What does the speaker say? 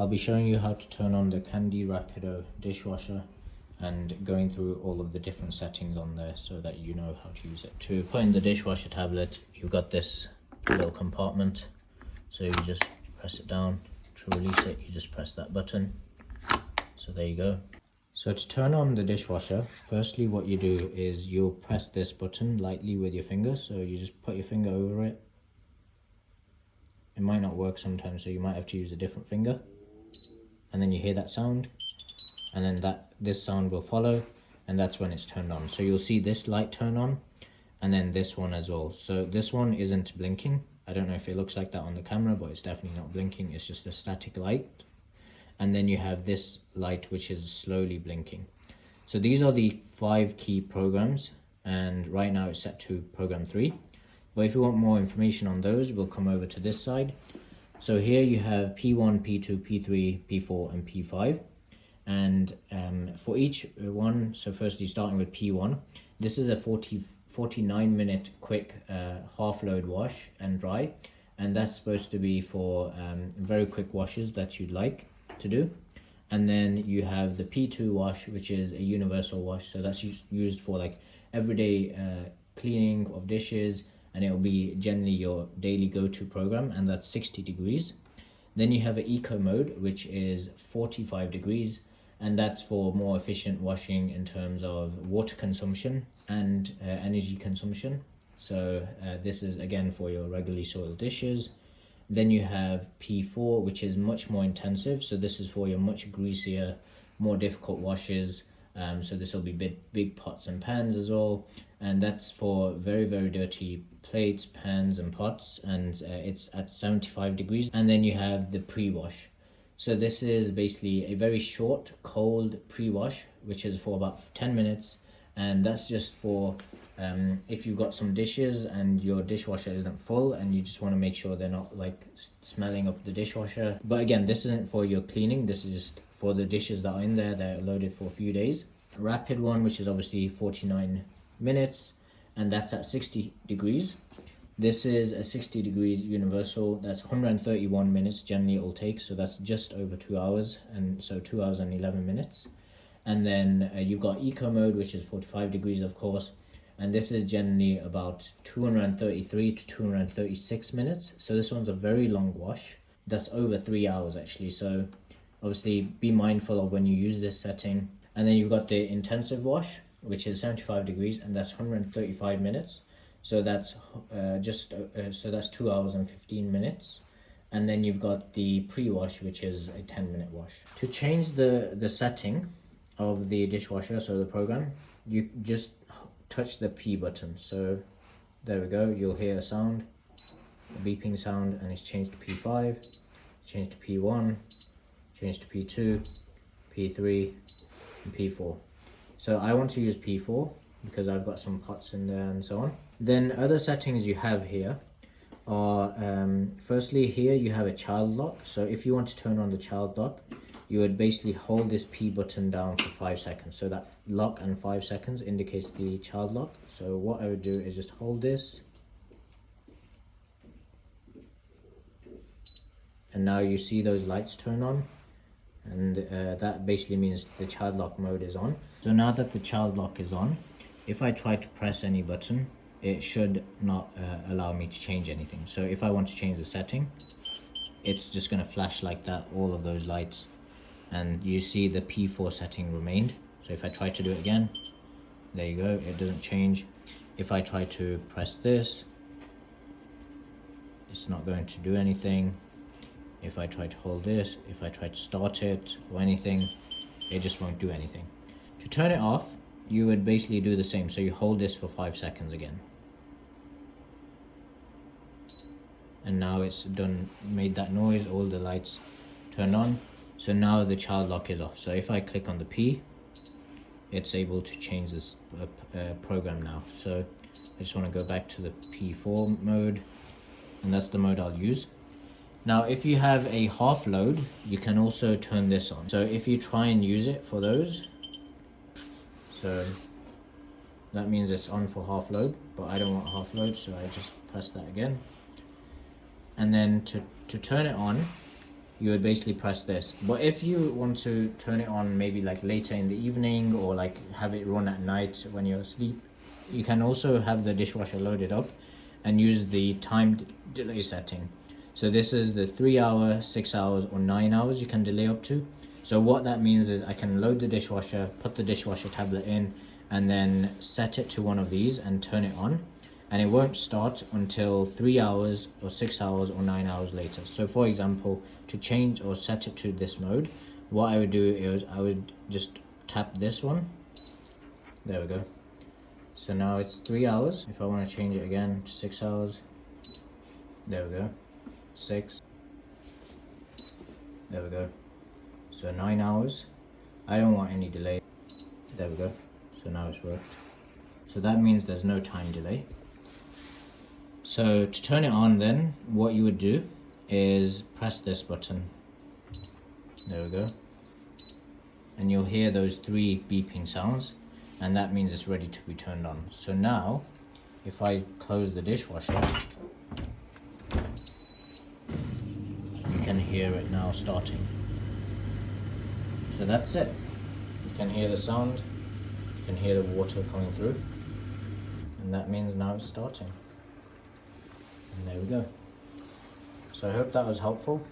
I'll be showing you how to turn on the Candy Rapido dishwasher and going through all of the different settings on there so that you know how to use it. To put in the dishwasher tablet, you've got this little compartment, so you just press it down. To release it, you just press that button. So there you go. So to turn on the dishwasher, firstly what you do is you'll press this button lightly with your finger. So you just put your finger over it. It might not work sometimes, so you might have to use a different finger. And then you hear that sound, and then this sound will follow, and that's when it's turned on. So you'll see this light turn on, and then this one as well. So this one isn't blinking. I don't know if it looks like that on the camera, but it's definitely not blinking. It's just a static light. And then you have this light which is slowly blinking. So these are the 5 key programs, and right now it's set to program 3. But if you want more information on those, we'll come over to this side. So here you have P1, P2, P3, P4 and P5. And for each one, so firstly starting with P1, this is a 49 minute quick half load wash and dry. And that's supposed to be for very quick washes that you'd like to do. And then you have the P2 wash, which is a universal wash. So that's used for like everyday cleaning of dishes, and it will be generally your daily go-to program, and that's 60 degrees. Then you have an eco mode, which is 45 degrees, and that's for more efficient washing in terms of water consumption and energy consumption. So this is again for your regularly soiled dishes. Then you have P4, which is much more intensive. So this is for your much greasier, more difficult washes. So this will be big pots and pans as well. And that's for very, very dirty plates, pans and pots. And it's at 75 degrees. And then you have the pre-wash. So this is basically a very short, cold pre-wash, which is for about 10 minutes. And that's just for if you've got some dishes and your dishwasher isn't full and you just want to make sure they're not like smelling up the dishwasher. But again, this isn't for your cleaning. This is just for the dishes that are in there. They're loaded for a few days. A rapid one, which is obviously 49 minutes, and that's at 60 degrees. This is a 60 degrees universal. That's 131 minutes generally it will take. So that's just over 2 hours, and so 2 hours and 11 minutes. And then you've got eco mode, which is 45 degrees, of course. And this is generally about 233 to 236 minutes. So this one's a very long wash. That's over 3 hours actually. So obviously be mindful of when you use this setting. And then you've got the intensive wash, which is 75 degrees, and that's 135 minutes. So that's so that's 2 hours and 15 minutes. And then you've got the pre-wash, which is a 10-minute wash. To change the setting of the dishwasher, so the program, you just touch the P button. So there we go, you'll hear a sound, a beeping sound, and it's changed to P5, changed to P1, changed to P2, P3 and P4. So I want to use P4 because I've got some pots in there and so on. Then other settings you have here are firstly here you have a child lock. So if you want to turn on the child lock, you would basically hold this P button down for 5 seconds. So that lock and 5 seconds indicates the child lock. So what I would do is just hold this. And now you see those lights turn on. And that basically means the child lock mode is on. So now that the child lock is on, if I try to press any button, it should not allow me to change anything. So if I want to change the setting, it's just going to flash like that, all of those lights. And you see the P4 setting remained. So if I try to do it again, there you go, it doesn't change. If I try to press this, it's not going to do anything. If I try to hold this, if I try to start it or anything, it just won't do anything. To turn it off, you would basically do the same. So you hold this for 5 seconds again. And now it's done, made that noise, all the lights turned on. So now the child lock is off. So if I click on the P, it's able to change this program now. So I just want to go back to the P4 mode, and that's the mode I'll use. Now, if you have a half load, you can also turn this on. So if you try and use it for those, so that means it's on for half load, but I don't want half load, so I just press that again. And then to turn it on, you would basically press this. But if you want to turn it on maybe like later in the evening, or like have it run at night when you're asleep, you can also have the dishwasher loaded up and use the timed delay setting. So this is the 3 hour, 6 hours, or 9 hours you can delay up to. So what that means is I can load the dishwasher, put the dishwasher tablet in, and then set it to one of these and turn it on, and it won't start until 3 hours or 6 hours or 9 hours later. So for example, to change or set it to this mode, what I would do is I would just tap this one. There we go. So now it's 3 hours. If I want to change it again to 6 hours, there we go. 6. There we go. So 9 hours. I don't want any delay. There we go. So now it's worked. So that means there's no time delay. So to turn it on then, what you would do is press this button. There we go. And you'll hear those 3 beeping sounds, and that means it's ready to be turned on. So now, if I close the dishwasher, you can hear it now starting. So that's it. You can hear the sound, you can hear the water coming through, and that means now it's starting. And there we go. So I hope that was helpful.